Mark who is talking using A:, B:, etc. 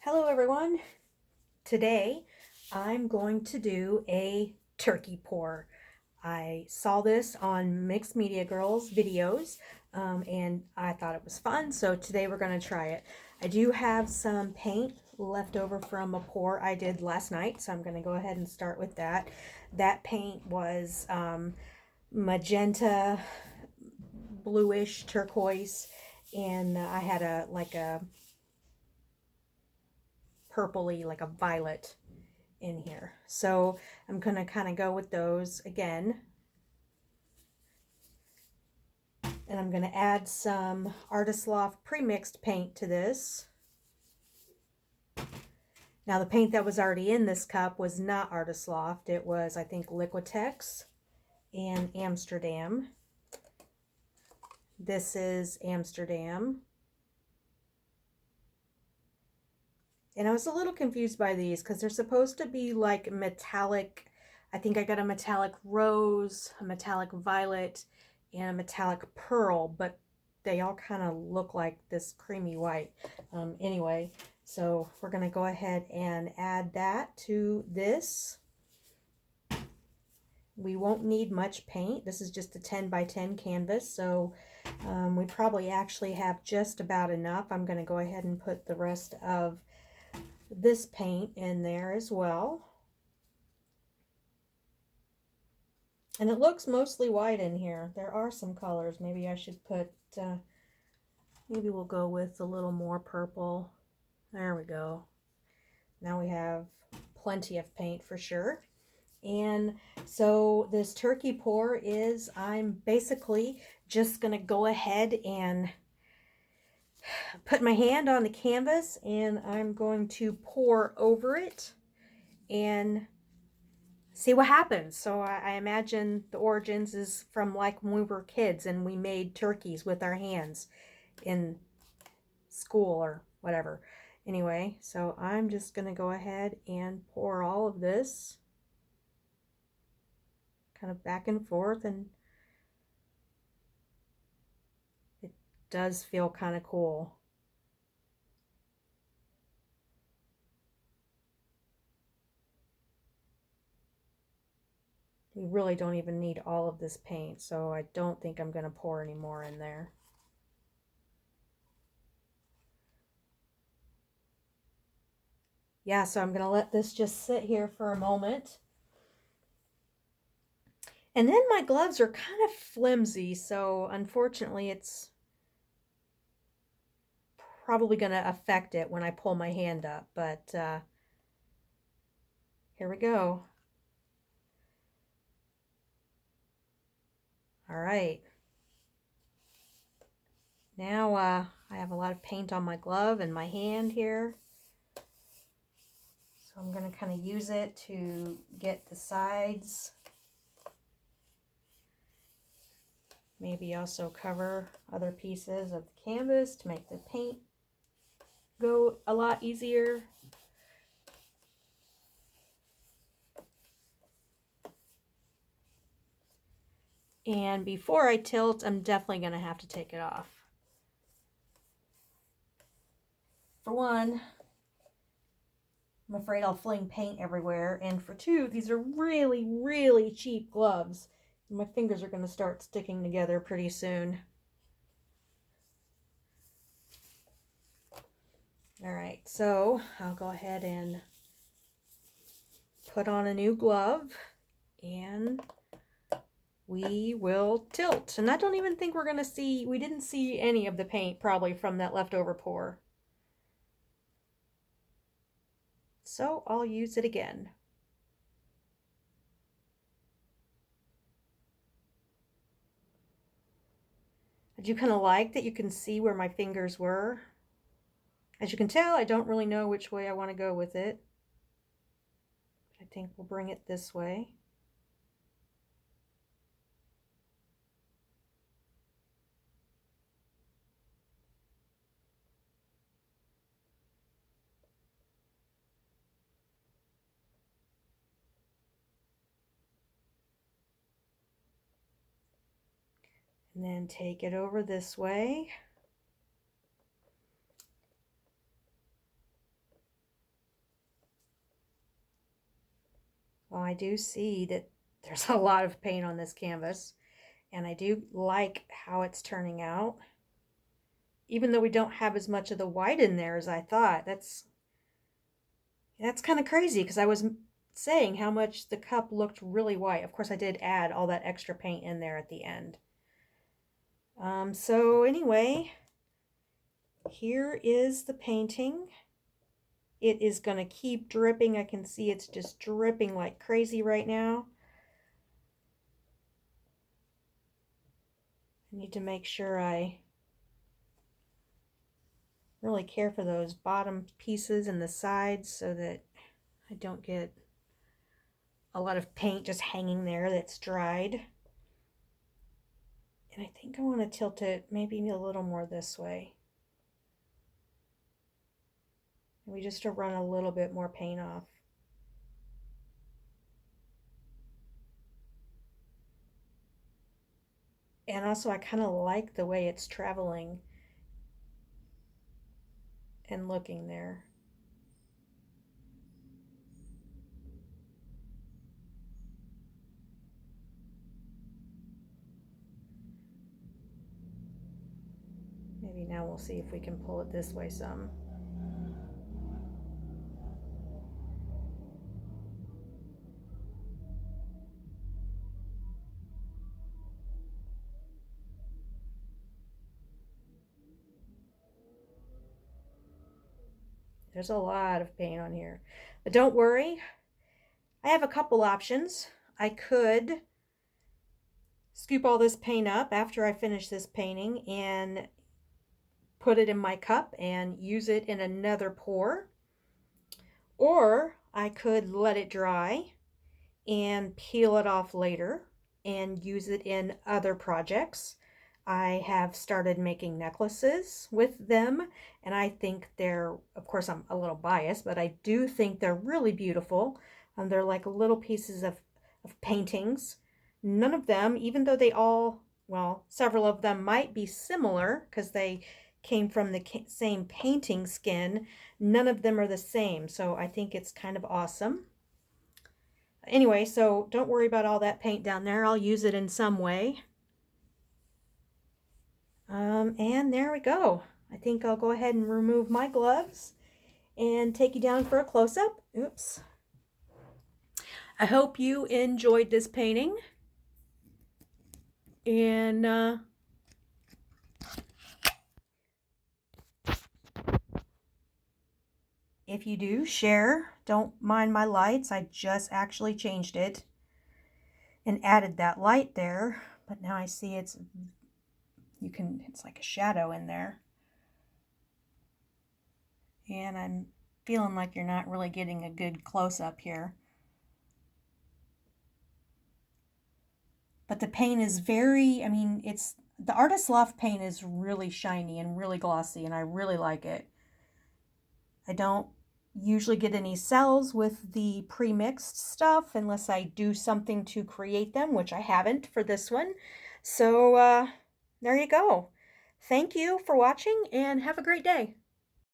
A: Hello everyone. Today I'm going to do a turkey pour. I saw this on Mixed Media Girls videos and I thought it was fun, so today we're going to try it. I do have some paint left over from a pour I did last night, so I'm going to go ahead and start with that. That paint was magenta, bluish, turquoise, and I had a purpley, like a violet in here. So I'm going to kind of go with those again. And I'm going to add some Artist Loft pre-mixed paint to this. Now the paint that was already in this cup was not Artist Loft. It was, I think, Liquitex and Amsterdam. This is Amsterdam. And I was a little confused by these because they're supposed to be like metallic. I think I got a metallic rose, a metallic violet, and a metallic pearl, but they all kind of look like this creamy white. Anyway, so we're going to go ahead and add that to this. We won't need much paint. This is just a 10 by 10 canvas, so we probably actually have just about enough. I'm going to go ahead and put the rest of this paint in there as well. And it looks mostly white in here. There are some colors. Maybe I should put, maybe we'll go with a little more purple. There we go. Now we have plenty of paint for sure. And so this turkey pour is, I'm basically just going to go ahead and put my hand on the canvas and I'm going to pour over it and see what happens. So I imagine the origins is from like when we were kids and we made turkeys with our hands in school or whatever. Anyway, so I'm just going to go ahead and pour all of this kind of back and forth, and it does feel kind of cool. We really don't even need all of this paint, so I don't think I'm going to pour any more in there. Yeah, so I'm going to let this just sit here for a moment. And then my gloves are kind of flimsy, so unfortunately it's probably going to affect it when I pull my hand up, but here we go. All right. Now I have a lot of paint on my glove and my hand here. So I'm going to kind of use it to get the sides. Maybe also cover other pieces of the canvas to make the paint go a lot easier. And before I tilt, I'm definitely going to have to take it off. For one, I'm afraid I'll fling paint everywhere. And for two, these are really, really cheap gloves. My fingers are going to start sticking together pretty soon. All right, so I'll go ahead and put on a new glove and we will tilt. And I don't even think we're going to see, we didn't see any of the paint probably from that leftover pour. So I'll use it again. I do kind of like that you can see where my fingers were. As you can tell, I don't really know which way I want to go with it. I think we'll bring it this way. And then take it over this way. Well, I do see that there's a lot of paint on this canvas, and I do like how it's turning out. Even though we don't have as much of the white in there as I thought. That's kind of crazy because I was saying how much the cup looked really white. Of course, I did add all that extra paint in there at the end. So anyway, here is the painting. It is going to keep dripping. I can see it's just dripping like crazy right now. I need to make sure I really care for those bottom pieces and the sides so that I don't get a lot of paint just hanging there that's dried. And I think I want to tilt it maybe a little more this way. Maybe just to run a little bit more paint off. And also I kind of like the way it's traveling and looking there. Maybe now we'll see if we can pull it this way some. There's a lot of paint on here. But don't worry, I have a couple options. I could scoop all this paint up after I finish this painting and put it in my cup and use it in another pour. Or I could let it dry and peel it off later and use it in other projects. I have started making necklaces with them, and I think they're, of course, I'm a little biased, but I do think they're really beautiful. They're like little pieces of paintings. None of them, even though they all, well, several of them might be similar because they came from the same painting skin, none of them are the same. So I think it's kind of awesome. Anyway, so don't worry about all that paint down there. I'll use it in some way. And there we go. I think I'll go ahead and remove my gloves and take you down for a close-up. Oops. I hope you enjoyed this painting. And if you do, share. Don't mind my lights. I just actually changed it and added that light there. But now I see it's like a shadow in there. And I'm feeling like you're not really getting a good close-up here. But the paint is very, I mean, the Artist Loft paint is really shiny and really glossy, and I really like it. I don't usually get any cells with the pre-mixed stuff unless I do something to create them, which I haven't for this one. So there you go. Thank you for watching and have a great day.